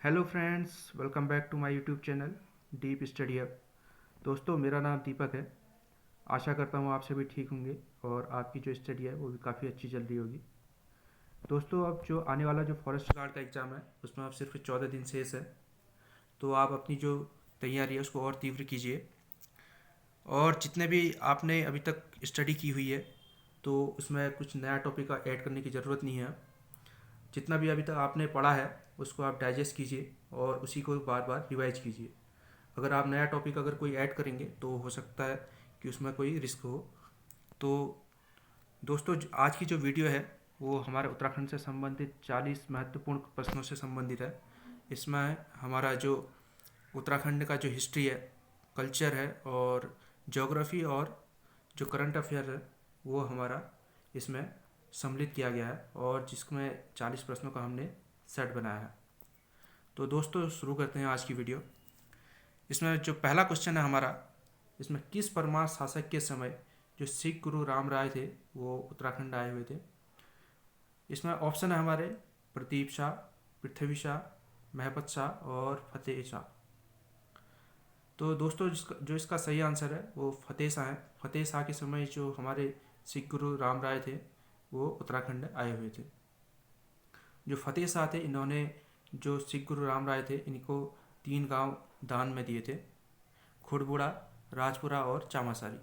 Hello friends, welcome back to my YouTube channel deep study hub. दोस्तों, मेरा नाम दीपक है। आशा करता हूँ आप सभी ठीक होंगे और आपकी जो स्टडी है वो भी काफ़ी अच्छी चल रही होगी। दोस्तों, अब जो आने वाला जो फॉरेस्ट गार्ड का एग्ज़ाम है उसमें अब सिर्फ 14 दिन शेष है। तो आप अपनी जो तैयारी है उसको और तीव्र कीजिए। और जितने भी आपने अभी तक स्टडी की हुई है तो उसमें कुछ नया टॉपिक का ऐड करने की ज़रूरत नहीं है। जितना भी अभी तक आपने पढ़ा है उसको आप डाइजेस्ट कीजिए और उसी को बार बार रिवाइज कीजिए। अगर आप नया टॉपिक अगर कोई ऐड करेंगे तो हो सकता है कि उसमें कोई रिस्क हो। तो दोस्तों, आज की जो वीडियो है वो हमारे उत्तराखंड से संबंधित 40 महत्वपूर्ण प्रश्नों से संबंधित है। इसमें हमारा जो उत्तराखंड का जो हिस्ट्री है, कल्चर है और ज्योग्राफी और जो करंट अफेयर है वो हमारा इसमें सम्मिलित किया गया है और जिसमें 40 प्रश्नों का हमने सेट बनाया है। तो दोस्तों, शुरू करते हैं आज की वीडियो। इसमें जो पहला क्वेश्चन है हमारा, इसमें किस परमार शासक के समय जो सिख गुरु राम राय थे वो उत्तराखंड आए हुए थे। इसमें ऑप्शन है हमारे प्रदीप शाह, पृथ्वी शाह, महपत शाह और फतेह शाह। तो दोस्तों, जो इसका सही आंसर है वो फतेह शाह है। फतेह शाह के समय जो हमारे सिख गुरु राम राय थे वो उत्तराखंड आए हुए थे। जो फतेह शाह थे इन्होंने जो सिख गुरु राम राय थे इनको 3 गांव दान में दिए थे, खुड़बुड़ा, राजपुरा और चामासारी।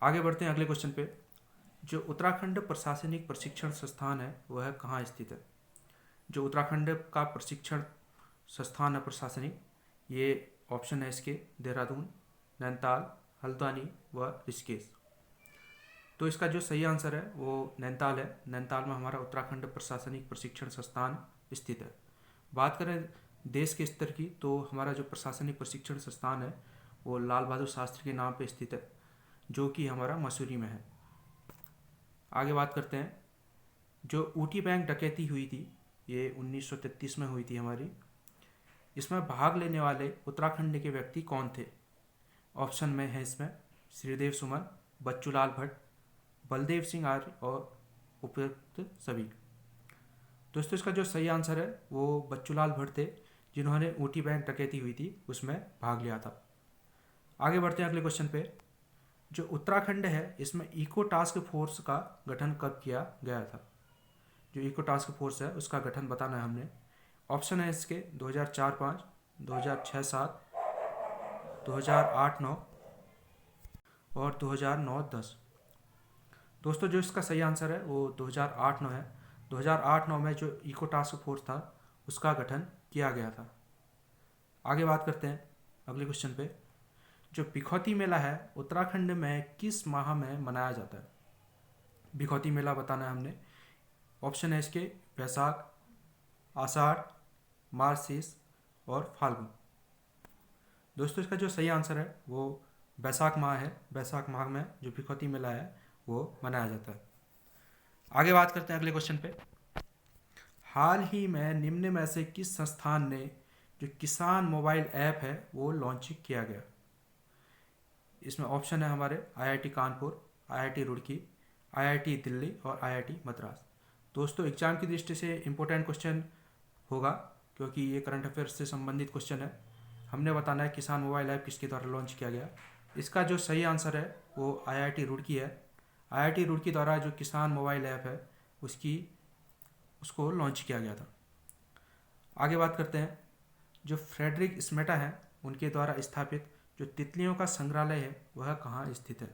आगे बढ़ते हैं अगले क्वेश्चन पे। जो उत्तराखंड प्रशासनिक प्रशिक्षण संस्थान है वह कहाँ स्थित है। जो उत्तराखंड का प्रशिक्षण संस्थान है प्रशासनिक, ये ऑप्शन है इसके देहरादून, नैनीताल, हल्द्वानी व ऋषिकेश। तो इसका जो सही आंसर है वो नैनीताल है। नैनीताल में हमारा उत्तराखंड प्रशासनिक प्रशिक्षण संस्थान स्थित है। बात करें देश के स्तर की तो हमारा जो प्रशासनिक प्रशिक्षण संस्थान है वो लाल बहादुर शास्त्री के नाम पे स्थित है, जो कि हमारा मसूरी में है। आगे बात करते हैं। जो ऊटी बैंक डकैती हुई थी ये 1933 में हुई थी हमारी। इसमें भाग लेने वाले उत्तराखंड के व्यक्ति कौन थे। ऑप्शन में है इसमें श्रीदेव सुमन, बच्चूलाल भट्ट, बलदेव सिंह आर्य और उपयुक्त सभी। दोस्तों, इसका जो सही आंसर है वो बच्चूलाल भट्ट थे, जिन्होंने ऊटी बैंक डकैती हुई थी उसमें भाग लिया था। आगे बढ़ते हैं अगले क्वेश्चन पे। जो उत्तराखंड है इसमें इको टास्क फोर्स का गठन कब किया गया था। जो इको टास्क फोर्स है उसका गठन बताना है हमने। ऑप्शन है इसके 2004-05, 2006-07, 2008-09 और 2009-10। दोस्तों, जो इसका सही आंसर है वो 2008-09 है। 2008-09 में जो इको टास्क फोर्स था उसका गठन किया गया था। आगे बात करते हैं अगले क्वेश्चन पे। जो बिखौती मेला है उत्तराखंड में किस माह में मनाया जाता है। बिखौती मेला बताना है हमने। ऑप्शन है इसके बैसाख, आषाढ़, मार्गशीर्ष और फाल्गुन। दोस्तों, इसका जो सही आंसर है वो बैसाख माह है। बैसाख माह में जो बिखौती मेला है वो मनाया जाता है। आगे बात करते हैं अगले क्वेश्चन पे। हाल ही में निम्न में से किस संस्थान ने जो किसान मोबाइल ऐप है वो लॉन्च किया गया। इसमें ऑप्शन है हमारे IIT Kanpur, IIT Roorkee, IIT Delhi और आईआईटी मद्रास। दोस्तों, एग्जाम की दृष्टि से इम्पोर्टेंट क्वेश्चन होगा क्योंकि ये करंट अफेयर्स से संबंधित क्वेश्चन है। हमने बताना है किसान मोबाइल ऐप किसके द्वारा लॉन्च किया गया। इसका जो सही आंसर है वो आईआईटी रुड़की है। आईआईटी रुड़की द्वारा जो किसान मोबाइल ऐप है उसको लॉन्च किया गया था। आगे बात करते हैं। जो फ्रेडरिक स्मेटा है उनके द्वारा स्थापित जो तितलियों का संग्रहालय है वह कहाँ स्थित है।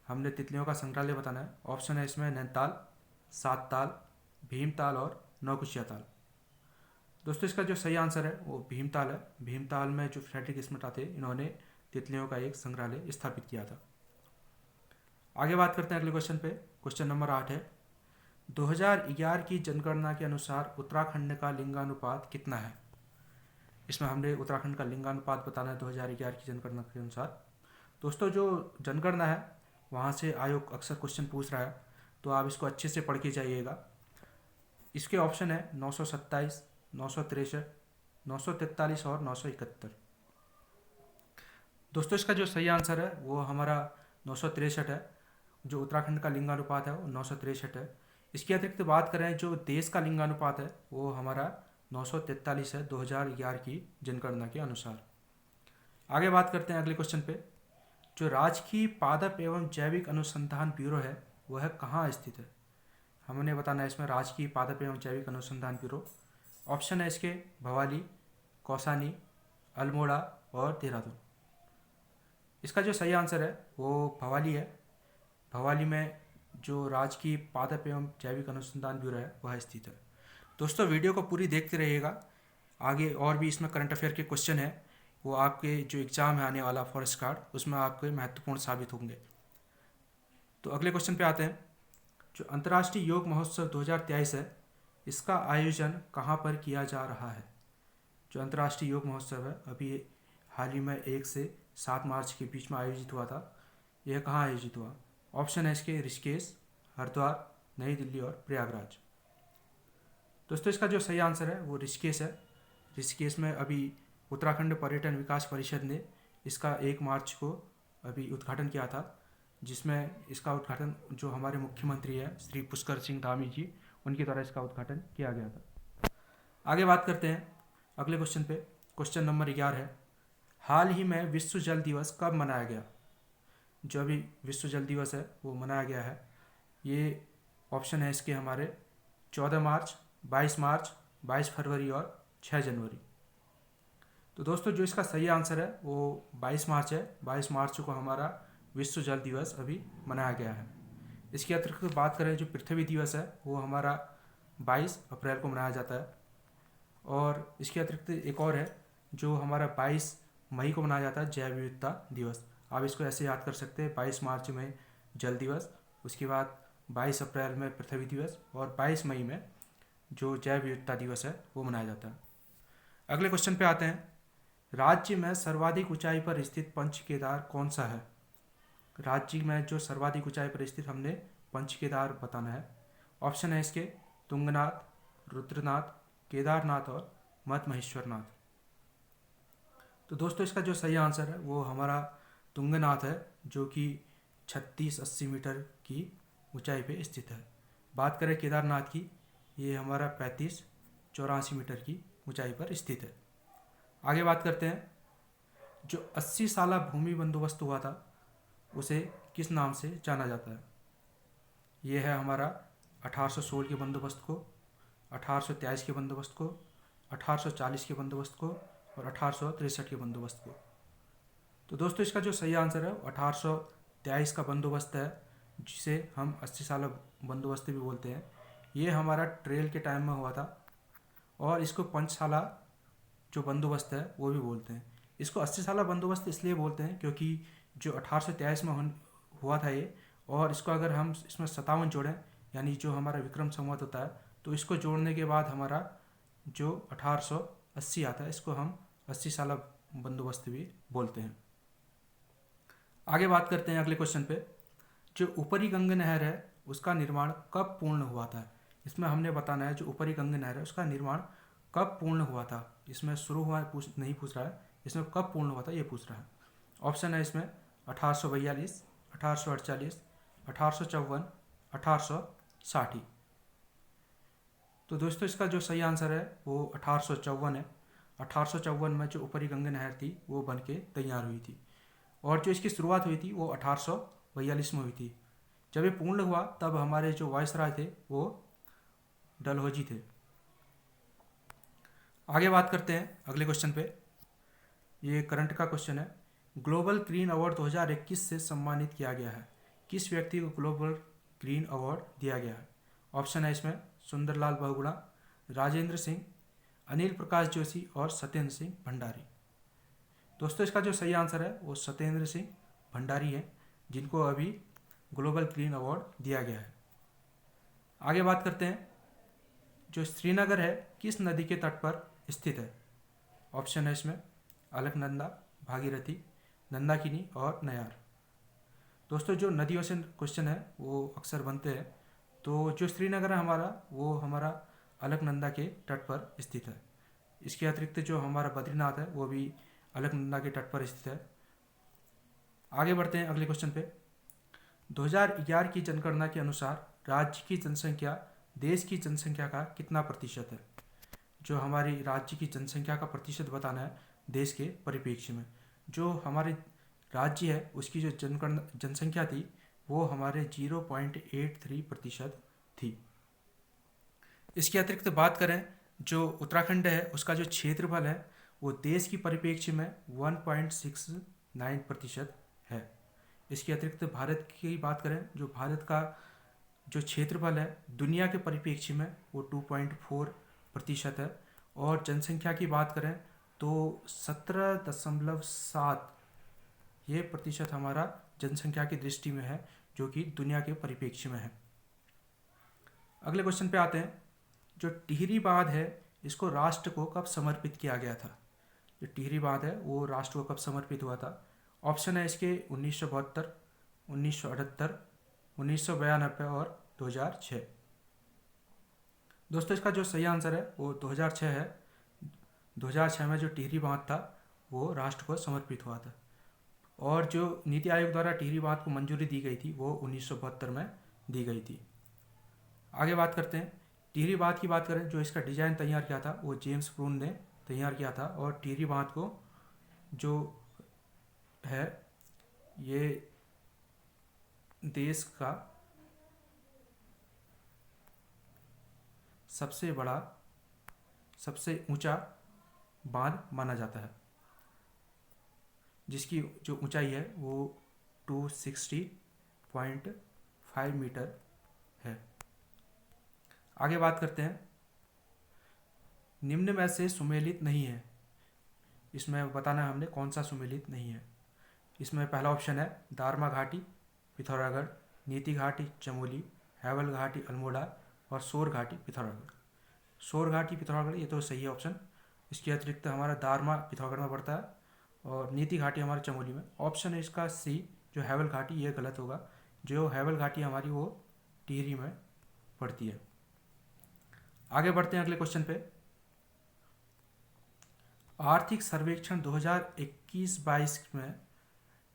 हमने तितलियों का संग्रहालय बताना है। ऑप्शन है इसमें नैनीताल, सात ताल, भीमताल और नौकुचिया ताल। दोस्तों, इसका जो सही आंसर है वो भीमताल है। भीमताल में जो फ्रेडरिक स्मेटा थे इन्होंने तितलियों का एक संग्रहालय स्थापित किया था। आगे बात करते हैं अगले क्वेश्चन पे। क्वेश्चन नंबर 8 है। 2011 की जनगणना के अनुसार उत्तराखंड का लिंगानुपात कितना है। इसमें हमने उत्तराखंड का लिंगानुपात बताना है 2011 की जनगणना के अनुसार। दोस्तों, जो जनगणना है वहाँ से आयोग अक्सर क्वेश्चन पूछ रहा है तो आप इसको अच्छे से पढ़ के जाइएगा। इसके ऑप्शन है 927, 963, 943 और 971। दोस्तों, इसका जो सही आंसर है वो हमारा 963 है। जो उत्तराखंड का लिंगानुपात है वो 963 है। इसके अतिरिक्त बात करें जो देश का लिंगानुपात है वो हमारा 943 है 2011 की जनगणना के अनुसार। आगे बात करते हैं अगले क्वेश्चन पे। जो राजकीय पादप एवं जैविक अनुसंधान ब्यूरो है वह कहाँ स्थित है? हमने बताना है इसमें राजकीय पादप एवं जैविक अनुसंधान ब्यूरो। ऑप्शन है इसके भवाली, कौसानी, अल्मोड़ा और देहरादून। इसका जो सही आंसर है वो भवाली है। भवाली में जो राजकीय पादप एवं जैविक अनुसंधान ब्यूरो है वह स्थित है। दोस्तों वीडियो को पूरी देखते रहिएगा, आगे और भी इसमें करंट अफेयर के क्वेश्चन है, वो आपके जो एग्ज़ाम है आने वाला फॉरेस्ट गार्ड उसमें आपके महत्वपूर्ण साबित होंगे। तो अगले क्वेश्चन पे आते हैं। जो अंतर्राष्ट्रीय योग महोत्सव 2023 है इसका आयोजन कहाँ पर किया जा रहा है? जो अंतर्राष्ट्रीय योग महोत्सव है अभी हाल ही में 1 से 7 मार्च के बीच में आयोजित हुआ था। यह कहाँ आयोजित हुआ? ऑप्शन है इसके ऋषिकेश, हरिद्वार, नई दिल्ली और प्रयागराज। दोस्तों इसका जो सही आंसर है वो ऋषिकेश है। ऋषिकेश में अभी उत्तराखंड पर्यटन विकास परिषद ने इसका 1 मार्च को अभी उद्घाटन किया था, जिसमें इसका उद्घाटन जो हमारे मुख्यमंत्री है श्री पुष्कर सिंह धामी जी उनके द्वारा इसका उद्घाटन किया गया था। आगे बात करते हैं अगले क्वेश्चन पे। क्वेश्चन नंबर 11 है, हाल ही में विश्व जल दिवस कब मनाया गया? जो अभी विश्व जल दिवस है वो मनाया गया है, ये ऑप्शन है इसके हमारे 14 मार्च, 22 मार्च, 22 फरवरी और 6 जनवरी। तो दोस्तों जो इसका सही आंसर है वो 22 मार्च है। 22 मार्च को हमारा विश्व जल दिवस अभी मनाया गया है। इसके अतिरिक्त बात करें जो पृथ्वी दिवस है वो हमारा 22 अप्रैल को मनाया जाता है। और इसके अतिरिक्त एक और है जो हमारा 22 मई को मनाया जाता है जैव विविधता दिवस। आप इसको ऐसे याद कर सकते हैं, 22 मार्च में जल दिवस, उसके बाद 22 अप्रैल में पृथ्वी दिवस और 22 मई में जो जैव विविधता दिवस है वो मनाया जाता है। अगले क्वेश्चन पे आते हैं। राज्य में सर्वाधिक ऊंचाई पर स्थित पंच केदार कौन सा है? राज्य में जो सर्वाधिक ऊंचाई पर स्थित हमने पंच केदार बताना है। ऑप्शन है इसके तुंगनाथ, रुद्रनाथ, केदारनाथ और मत महेश्वरनाथ। तो दोस्तों इसका जो सही आंसर है वो हमारा तुंगनाथ है, जो कि 3680 मीटर की ऊंचाई पे स्थित है। बात करें केदारनाथ की, ये हमारा 3584 मीटर की ऊंचाई पर स्थित है। आगे बात करते हैं। जो 80 साला भूमि बंदोबस्त हुआ था उसे किस नाम से जाना जाता है? ये है हमारा 1816 के बंदोबस्त को, 1823 के बंदोबस्त को, 1840 के बंदोबस्त को और 1863 के बंदोबस्त को। तो दोस्तों इसका जो सही आंसर है 1823 का बंदोबस्त है, जिसे हम 80 साला बंदोबस्त भी बोलते हैं। ये हमारा ट्रेल के टाइम में हुआ था और इसको पंचशाला जो बंदोबस्त है वो भी बोलते हैं। इसको 80 साला बंदोबस्त इसलिए बोलते हैं क्योंकि जो 1823 में हुआ था ये, और इसको अगर हम इसमें 57 जोड़ें यानी जो हमारा विक्रम संवत होता है, तो इसको जोड़ने के बाद हमारा जो 1880 आता है, इसको हम 80 साला बंदोबस्त भी बोलते हैं। आगे बात करते हैं अगले क्वेश्चन पे। जो ऊपरी गंगा नहर है उसका निर्माण कब पूर्ण हुआ था? इसमें हमने बताना है जो ऊपरी गंगा नहर है उसका निर्माण कब पूर्ण हुआ था। इसमें शुरू हुआ नहीं पूछ रहा है, इसमें कब पूर्ण हुआ था ये पूछ रहा है। ऑप्शन है इसमें 1842, 1848, 1854, 1860। तो दोस्तों इसका जो सही आंसर है वो 1854 है। 1854 में जो ऊपरी गंगा नहर थी वो बन के तैयार हुई थी, और जो इसकी शुरुआत हुई थी वो 1842 में हुई थी। जब ये पूर्ण हुआ तब हमारे जो वायसराय थे वो डलहौजी थे। आगे बात करते हैं अगले क्वेश्चन पे। ये करंट का क्वेश्चन है। ग्लोबल ग्रीन अवार्ड 2021 से सम्मानित किया गया है, किस व्यक्ति को ग्लोबल ग्रीन अवार्ड दिया गया है? ऑप्शन है इसमें सुंदरलाल बहुगुणा, राजेंद्र सिंह, अनिल प्रकाश जोशी और सत्येंद्र सिंह भंडारी। दोस्तों इसका जो सही आंसर है वो सत्येंद्र सिंह भंडारी है, जिनको अभी ग्लोबल ग्रीन अवार्ड दिया गया है। आगे बात करते हैं। जो श्रीनगर है किस नदी के तट पर स्थित है? ऑप्शन है इसमें अलकनंदा, भागीरथी, नंदाकिनी और नयार। दोस्तों जो नदियों से क्वेश्चन है वो अक्सर बनते हैं, तो जो श्रीनगर है हमारा वो हमारा अलकनंदा के तट पर स्थित है। इसके अतिरिक्त जो हमारा बद्रीनाथ है वो भी अलकनंदा के तट पर स्थित है। आगे बढ़ते हैं अगले क्वेश्चन पे। 2011 की जनगणना के अनुसार राज्य की जनसंख्या देश की जनसंख्या का कितना प्रतिशत है? जो हमारी राज्य की जनसंख्या का प्रतिशत बताना है देश के परिप्रेक्ष्य में। जो हमारे राज्य है उसकी जो जनसंख्या थी वो हमारे 0.83% थी। इसके अतिरिक्त बात करें जो उत्तराखंड है उसका जो क्षेत्रफल है वो देश की परिप्रेक्ष्य में 1.69% है। इसके अतिरिक्त भारत की बात करें, जो भारत का जो क्षेत्रफल है दुनिया के परिप्रेक्ष्य में वो 2.4% है। और जनसंख्या की बात करें तो 17.7 ये प्रतिशत हमारा जनसंख्या की दृष्टि में है, जो कि दुनिया के परिप्रेक्ष्य में है। अगले क्वेश्चन पे आते हैं। जो टिहरी बांध है इसको राष्ट्र को कब समर्पित किया गया था? जो टिहरी बांध है वो राष्ट्र को कब समर्पित हुआ था? ऑप्शन है इसके 1972, 1978, 1992 और 2006। दोस्तों इसका जो सही आंसर है वो 2006 है। 2006 में जो टिहरी बांध था वो राष्ट्र को समर्पित हुआ था। और जो नीति आयोग द्वारा टिहरी बांध को मंजूरी दी गई थी वो 1972 में दी गई थी। आगे बात करते हैं। टिहरी बांध की बात करें, जो इसका डिज़ाइन तैयार किया था वो जेम्स ब्रून ने तैयार किया था। और टिहरी बांध को जो है ये देश का सबसे बड़ा, सबसे ऊंचा बांध माना जाता है, जिसकी जो ऊंचाई है वो 260.5 मीटर है। आगे बात करते हैं। निम्न में से सुमेलित नहीं है, इसमें बताना है हमने कौन सा सुमेलित नहीं है। इसमें पहला ऑप्शन है दारमा घाटी पिथौरागढ़, नीति घाटी चमोली, हैवल घाटी अल्मोड़ा और सोर घाटी पिथौरागढ़। सोर घाटी पिथौरागढ़ ये तो सही है ऑप्शन। इसके अतिरिक्त हमारा दारमा पिथौरागढ़ में पड़ता है और नीति घाटी हमारे चमोली में। ऑप्शन है इसका सी जो हैवल घाटी, ये गलत होगा। जो हैवल घाटी हमारी वो टिहरी में पड़ती है। आगे बढ़ते हैं अगले क्वेश्चन पे। आर्थिक सर्वेक्षण 2021-22 में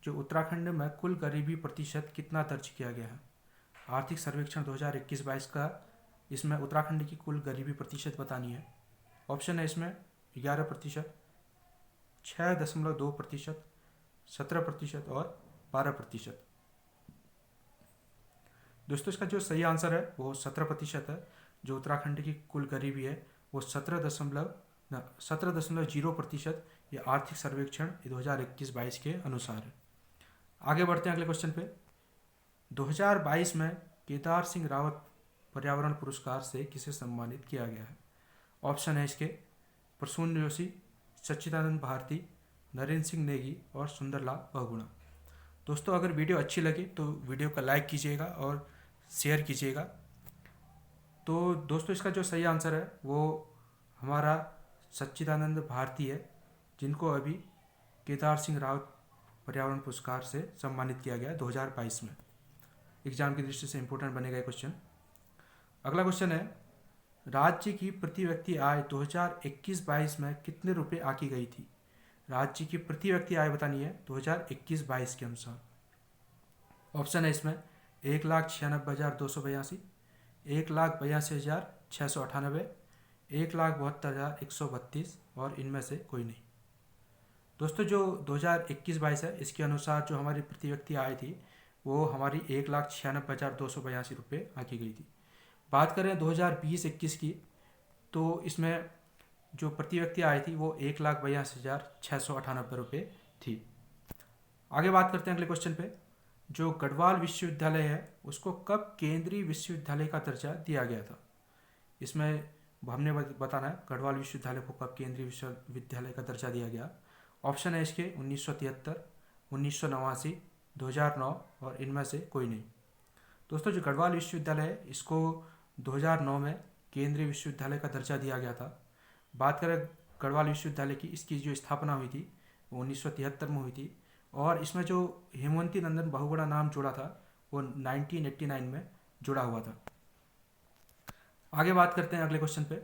जो उत्तराखंड में कुल गरीबी प्रतिशत कितना दर्ज किया गया है? आर्थिक सर्वेक्षण 2021-22 का, इसमें उत्तराखंड की कुल गरीबी प्रतिशत बतानी है। ऑप्शन है इसमें 11%, 6.2%, 17% और 12%। दोस्तों इसका जो सही आंसर है वो 17% है। जो उत्तराखंड की कुल गरीबी है वो 17.0% ये आर्थिक सर्वेक्षण 2021-22 के अनुसार है। आगे बढ़ते हैं अगले क्वेश्चन पे। 2022 में केदार सिंह रावत पर्यावरण पुरस्कार से किसे सम्मानित किया गया है? ऑप्शन है इसके प्रसून जोशी, सच्चिदानंद भारती, नरेंद्र सिंह नेगी और सुंदरलाल बहुगुणा। दोस्तों अगर वीडियो अच्छी लगे तो वीडियो को लाइक कीजिएगा और शेयर कीजिएगा। तो दोस्तों इसका जो सही आंसर है वो हमारा सच्चिदानंद भारती है, जिनको अभी केदार सिंह रावत पर्यावरण पुरस्कार से सम्मानित किया गया 2022 में। एग्जाम की दृष्टि से इंपॉर्टेंट बनेगा ये क्वेश्चन। अगला क्वेश्चन है, राज्य की प्रति व्यक्ति आय 2021-22 में कितने रुपए आकी गई थी? राज्य की प्रति व्यक्ति आय बतानी है 2021-22 के अनुसार। ऑप्शन है इसमें 1,96,282, 1,82,698, 1,72,132 और इनमें से कोई नहीं। दोस्तों जो 2021-22 है इसके अनुसार जो हमारी प्रति व्यक्ति आय थी वो हमारी 1,96,282 रुपये आकी गई थी। बात करें 2020-21 की तो इसमें जो प्रति व्यक्ति आय थी वो 1,82,698 रुपये थी। आगे बात करते हैं अगले क्वेश्चन पे। जो गढ़वाल विश्वविद्यालय है उसको कब केंद्रीय विश्वविद्यालय का दर्जा दिया गया था? इसमें हमने बताना है गढ़वाल विश्वविद्यालय को कब केंद्रीय विश्वविद्यालय का दर्जा दिया गया। ऑप्शन है इसके 1973, 1989, 2009 और इनमें से कोई नहीं। दोस्तों जो गढ़वाल विश्वविद्यालय है इसको 2009 में केंद्रीय विश्वविद्यालय का दर्जा दिया गया था। बात करें गढ़वाल विश्वविद्यालय की, इसकी जो स्थापना हुई थी वो 1973 में हुई थी और इसमें जो हेमवती नंदन बहुगुणा नाम जुड़ा था वो 1989 में जुड़ा हुआ था। आगे बात करते हैं अगले क्वेश्चन पे।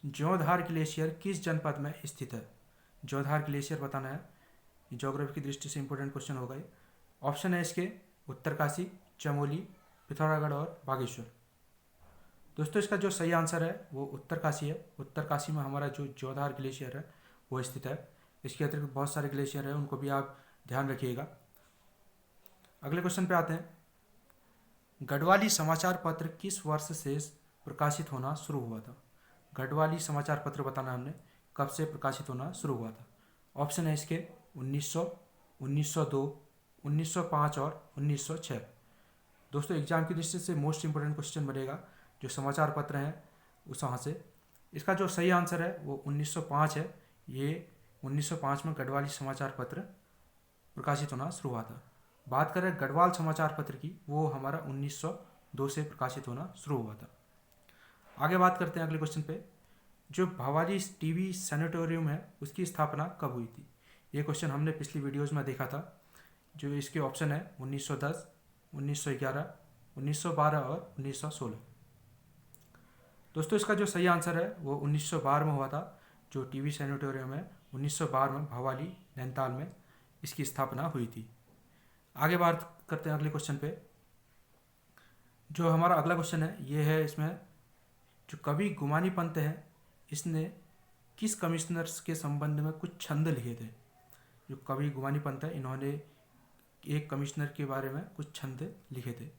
ज्योंधार ग्लेशियर किस जनपद में स्थित है? ज्योंधार ग्लेशियर बताना है, ज्योग्राफी की दृष्टि से इंपॉर्टेंट क्वेश्चन होगा ये। ऑप्शन है इसके उत्तरकाशी, चमोली, पिथौरागढ़ और बागेश्वर। दोस्तों इसका जो सही आंसर है वो उत्तरकाशी है। उत्तरकाशी में हमारा जो जोधार ग्लेशियर है वो स्थित है। इसके अतिरिक्त बहुत सारे ग्लेशियर हैं, उनको भी आप ध्यान रखिएगा। अगले क्वेश्चन पे आते हैं। गढ़वाली समाचार पत्र किस वर्ष से प्रकाशित होना शुरू हुआ था? गढ़वाली समाचार पत्र बताना हमने कब से प्रकाशित होना शुरू हुआ था। ऑप्शन है इसके 1900, 1902, 1905 और 1906। दोस्तों एग्जाम की दृष्टि से मोस्ट इंपोर्टेंट क्वेश्चन बनेगा जो समाचार पत्र हैं उस वहाँ से। इसका जो सही आंसर है वो 1905 है। ये 1905 में गढ़वाली समाचार पत्र प्रकाशित होना शुरू हुआ था। बात करें गढ़वाल समाचार पत्र की, वो हमारा 1902 से प्रकाशित होना शुरू हुआ था। आगे बात करते हैं अगले क्वेश्चन पे। जो भवाली टीबी सैनिटोरियम है उसकी स्थापना कब हुई थी? ये क्वेश्चन हमने पिछली वीडियोज़ में देखा था। जो इसके ऑप्शन है 1910, 1911, 1912 और 1916। दोस्तों इसका जो सही आंसर है वो 1912 में हुआ था। जो टीबी सैनिटोरियम है 1912 में भवाली नैनीताल में इसकी स्थापना हुई थी। आगे बात करते हैं अगले क्वेश्चन पे। जो हमारा अगला क्वेश्चन है ये है, इसमें जो कवि गुमानी पंत है इसने किस कमिश्नर्स के संबंध में कुछ छंद लिखे थे? जो कवि गुमानी पंत है इन्होंने एक कमिश्नर के बारे में कुछ छंद लिखे थे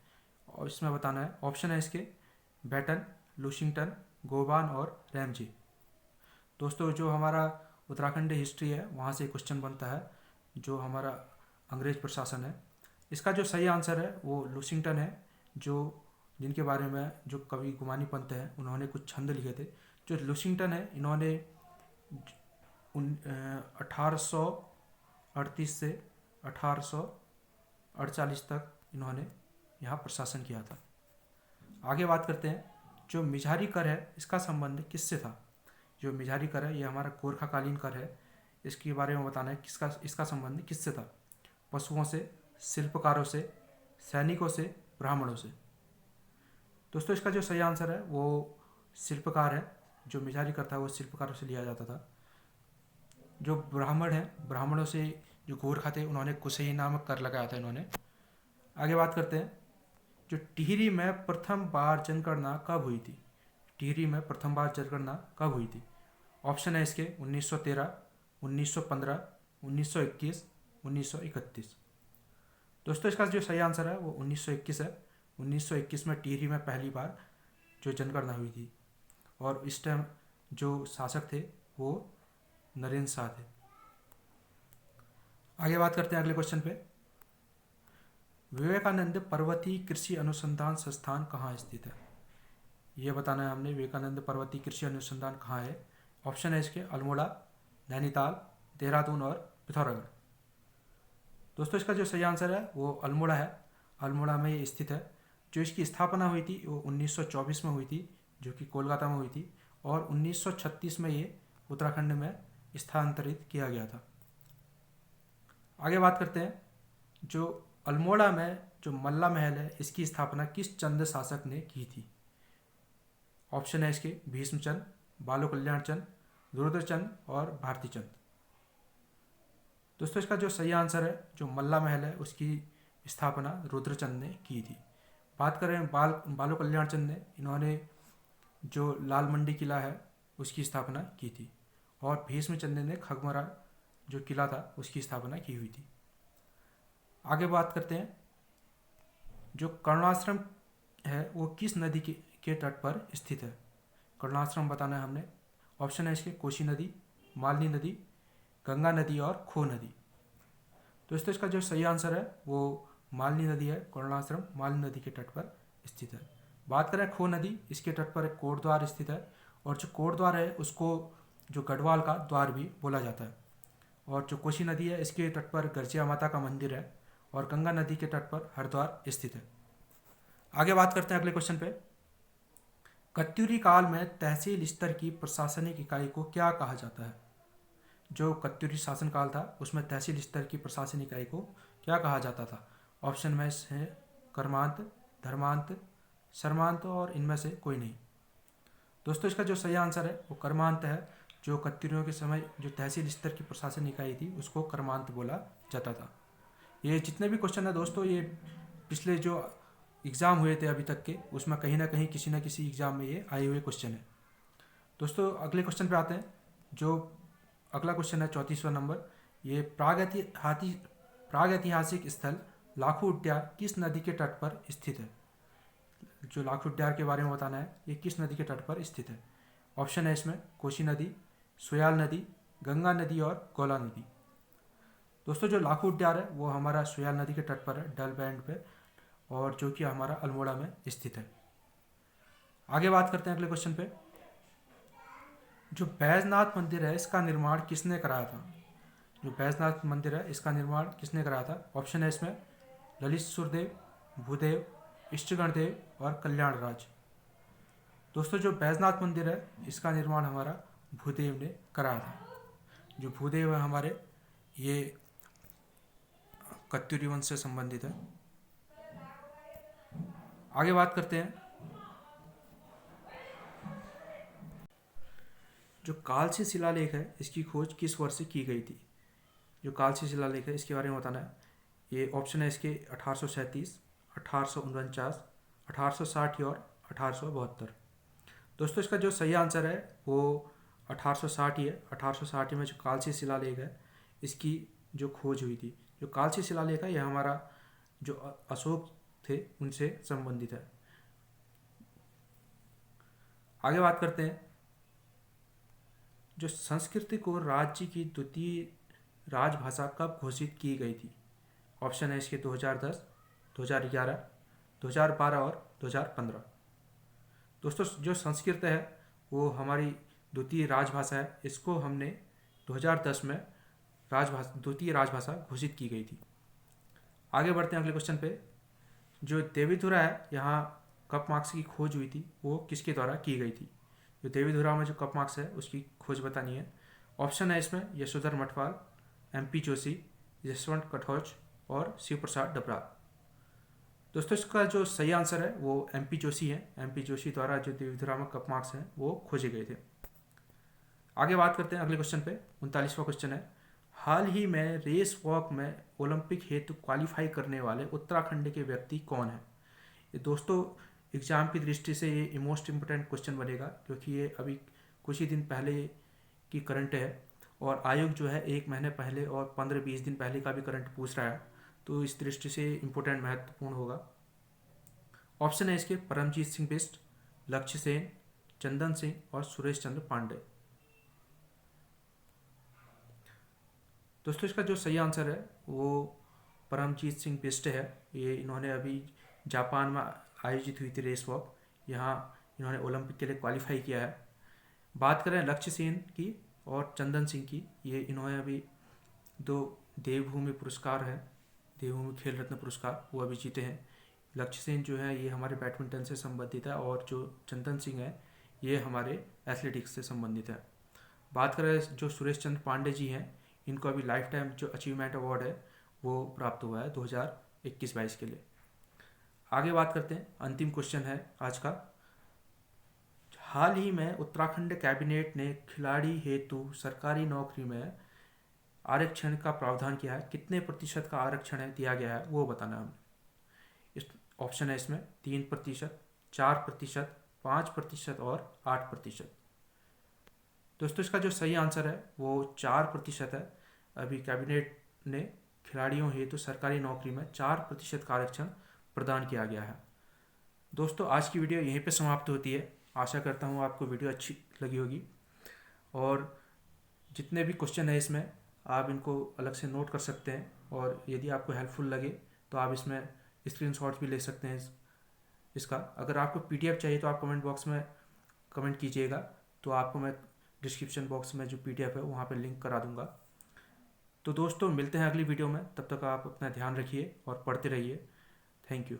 और इसमें बताना है। ऑप्शन है इसके बैटन, लुशिंगटन, गोबान और रैमजे। दोस्तों जो हमारा उत्तराखंड हिस्ट्री है वहाँ से क्वेश्चन बनता है, जो हमारा अंग्रेज प्रशासन है। इसका जो सही आंसर है वो लुशिंगटन है, जो जिनके बारे में जो कवि गुमानी पंत है उन्होंने कुछ छंद लिखे थे। जो लुशिंगटन है इन्होंने 1838 से 1848 तक इन्होंने यहाँ प्रशासन किया था। आगे बात करते हैं। जो मिझारी कर है इसका संबंध किससे था? जो मिझारी कर है ये हमारा गोरखाकालीन कर है। इसके बारे में बताना है इसका संबंध किससे था? पशुओं से, शिल्पकारों से, सैनिकों से, ब्राह्मणों से। दोस्तों इसका जो सही आंसर है वो शिल्पकार है। जो मिझारी कर था वो शिल्पकारों से लिया जाता था। जो ब्राह्मण है, ब्राह्मणों से जो गोरखा थे उन्होंने कुशेही नामक कर लगाया था इन्होंने। आगे बात करते हैं। जो टिहरी में प्रथम बार जनगणना कब हुई थी? टिहरी में प्रथम बार जनगणना कब हुई थी? ऑप्शन है इसके 1913, 1915, 1921, 1931। दोस्तों इसका जो सही आंसर है वो 1921 है। 1921 में टिहरी में पहली बार जो जनगणना हुई थी और इस टाइम जो शासक थे वो नरेंद्र शाह थे। आगे बात करते हैं अगले क्वेश्चन पे। विवेकानंद पर्वतीय कृषि अनुसंधान संस्थान कहाँ स्थित है? ये बताना है हमने विवेकानंद पर्वतीय कृषि अनुसंधान कहाँ है। ऑप्शन है इसके अल्मोड़ा, नैनीताल, देहरादून और पिथौरागढ़। दोस्तों इसका जो सही आंसर है वो अल्मोड़ा है। अल्मोड़ा में ये स्थित है। जो इसकी स्थापना हुई थी वो 1924 में हुई थी, जो कि कोलकाता में हुई थी, और 1936 में ये उत्तराखंड में स्थानांतरित किया गया था। आगे बात करते हैं। जो अल्मोड़ा में जो मल्ला महल है इसकी स्थापना किस चंद शासक ने की थी? ऑप्शन है इसके भीष्मचंद, बालो कल्याण चंद, रुद्रचंद और भारतीचंद। दोस्तों इसका जो सही आंसर है जो मल्ला महल है उसकी स्थापना रुद्रचंद ने की थी। बात करें बालो कल्याण चंद ने, इन्होंने जो लाल मंडी किला है उसकी स्थापना की थी, और भीष्मचंद ने खगमरा जो किला था उसकी स्थापना की हुई थी। आगे बात करते हैं। जो कर्णाश्रम है वो किस नदी के तट पर स्थित है? कर्णाश्रम बताना है हमने। ऑप्शन है इसके कोसी नदी, मालनी नदी, गंगा नदी और खो नदी। दोस्तों इसका जो सही आंसर है वो मालनी नदी है। कर्णाश्रम मालनी नदी के तट पर स्थित है। बात करें खो नदी, इसके तट पर एक कोटद्वार स्थित है, और जो कोटद्वार है उसको जो गढ़वाल का द्वार भी बोला जाता है। और जो कोसी नदी है इसके तट पर गर्जिया माता का मंदिर है, और गंगा नदी के तट पर हरिद्वार स्थित है। आगे बात करते हैं अगले क्वेश्चन पे। कत्यूरी काल में तहसील स्तर की प्रशासनिक इकाई को क्या कहा जाता है? जो कत्यूरी शासन काल था उसमें तहसील स्तर की प्रशासनिक इकाई को क्या कहा जाता था? ऑप्शन में है कर्मांत, धर्मांत, शर्मांत और इनमें से कोई नहीं। दोस्तों इसका जो सही आंसर है वो कर्मांत है। जो कत्यूरियों के समय जो तहसील स्तर की प्रशासनिक इकाई थी उसको कर्मांत बोला जाता था। ये जितने भी क्वेश्चन है दोस्तों ये पिछले जो एग्ज़ाम हुए थे अभी तक के, उसमें कहीं ना कहीं किसी न किसी एग्ज़ाम में ये आए हुए क्वेश्चन है। दोस्तों अगले क्वेश्चन पे आते हैं। जो अगला क्वेश्चन है 34वां नंबर, ये प्राग ऐतिहासिक स्थल लाखू उड्यार किस नदी के तट पर स्थित है। जो लाखू उड्यार के बारे में बताना है, ये किस नदी के तट पर स्थित है। ऑप्शन है इसमें कोसी नदी, सुयाल नदी, गंगा नदी और गोला नदी। दोस्तों जो लाखू उड्यार है वो हमारा सुयाल नदी के तट पर है, डल बैंड पे, और जो कि हमारा अल्मोड़ा में स्थित है। आगे बात करते हैं अगले क्वेश्चन पे। जो बैजनाथ मंदिर है इसका निर्माण किसने कराया था। जो बैजनाथ मंदिर है इसका निर्माण किसने कराया था। ऑप्शन है इसमें ललित सुरदेव, भूदेव, इष्टगण देव और कल्याण राज। दोस्तों जो बैजनाथ मंदिर है इसका निर्माण हमारा भूदेव ने कराया था। जो भूदेव है हमारे, ये कत्यूरी वंश से संबंधित है। आगे बात करते हैं। जो कालसी शिलालेख है इसकी खोज किस वर्ष से की गई थी। जो कालसी शिलालेख है इसके बारे में बताना है। ये ऑप्शन है इसके 1837, 1849, 1860 और 1872। दोस्तों इसका जो सही आंसर है वो 1860 ही है। 1860 में जो कालसी शिलालेख है इसकी जो खोज हुई थी। जो कालसी शिलालेख है यह हमारा जो अशोक थे उनसे संबंधित है। आगे बात करते हैं। जो संस्कृत को राज्य की द्वितीय राजभाषा कब घोषित की गई थी। ऑप्शन है इसके 2010, 2011, 2012 और 2015। दोस्तों जो संस्कृत है वो हमारी द्वितीय राजभाषा है। इसको हमने 2010 में द्वितीय राजभाषा घोषित की गई थी। आगे बढ़ते हैं अगले क्वेश्चन पे। जो देवीधुरा है यहाँ कप मार्क्स की खोज हुई थी वो किसके द्वारा की गई थी। जो देवीधुरा में जो कप मार्क्स है उसकी खोज बतानी है। ऑप्शन है इसमें यशोधर मठवाल, MP जोशी, यशवंत कठोच और शिव प्रसाद डबराल। दोस्तों इसका जो सही आंसर है वो MP जोशी है। MP जोशी द्वारा जो देवीधुरा में कप मार्क्स हैं वो खोजे गए थे। आगे बात करते हैं अगले क्वेश्चन पे। 39वां क्वेश्चन है, हाल ही में रेस वॉक में ओलंपिक हेतु क्वालिफाई करने वाले उत्तराखंड के व्यक्ति कौन है। ये दोस्तों एग्ज़ाम की दृष्टि से ये मोस्ट इम्पोर्टेंट क्वेश्चन बनेगा, क्योंकि ये अभी कुछ ही दिन पहले की करंट है और आयोग जो है 1 महीने पहले और 15-20 दिन पहले का भी करंट पूछ रहा है, तो इस दृष्टि से इम्पोर्टेंट महत्वपूर्ण होगा। ऑप्शन है इसके परमजीत सिंह बिष्ट, लक्ष्य सेन, चंदन सिंह और सुरेश चंद्र पांडे। दोस्तों इसका जो सही आंसर है वो परमजीत सिंह बिष्ट है। ये इन्होंने अभी जापान में आयोजित हुई थी रेस वॉक, यहाँ इन्होंने ओलंपिक के लिए क्वालिफाई किया है। बात करें लक्ष्य सेन की और चंदन सिंह की, ये इन्होंने अभी 2 देवभूमि पुरस्कार है, देवभूमि खेल रत्न पुरस्कार, वो अभी जीते हैं। लक्ष्य सेन जो है ये हमारे बैडमिंटन से संबंधित है और जो चंदन सिंह है ये हमारे एथलेटिक्स से संबंधित है। बात करें जो सुरेश चंद्र पांडे जी हैं, इनको अभी लाइफ टाइम जो अचीवमेंट अवार्ड है वो प्राप्त हुआ है 2021-22 के लिए। आगे बात करते हैं। अंतिम क्वेश्चन है आज का। हाल ही में उत्तराखंड कैबिनेट ने खिलाड़ी हेतु सरकारी नौकरी में आरक्षण का प्रावधान किया है। कितने प्रतिशत का आरक्षण है दिया गया है वो बताना है हमें। इस ऑप्शन है इसमें 3%, 4%, 5% और 8%। दोस्तों इसका जो सही आंसर है वो 4% है। अभी कैबिनेट ने खिलाड़ियों हेतु सरकारी नौकरी में 4% का आरक्षण प्रदान किया गया है। दोस्तों आज की वीडियो यहीं पे समाप्त होती है। आशा करता हूँ आपको वीडियो अच्छी लगी होगी और जितने भी क्वेश्चन है इसमें आप इनको अलग से नोट कर सकते हैं, और यदि आपको हेल्पफुल लगे तो आप इसमें स्क्रीनशॉट्स भी ले सकते हैं इसका। अगर आपको PDF चाहिए तो आप कमेंट बॉक्स में कमेंट कीजिएगा, तो आपको मैं डिस्क्रिप्शन बॉक्स में जो PDF है वहाँ पर लिंक करा दूँगा। तो दोस्तों मिलते हैं अगली वीडियो में, तब तक आप अपना ध्यान रखिए और पढ़ते रहिए। Thank you.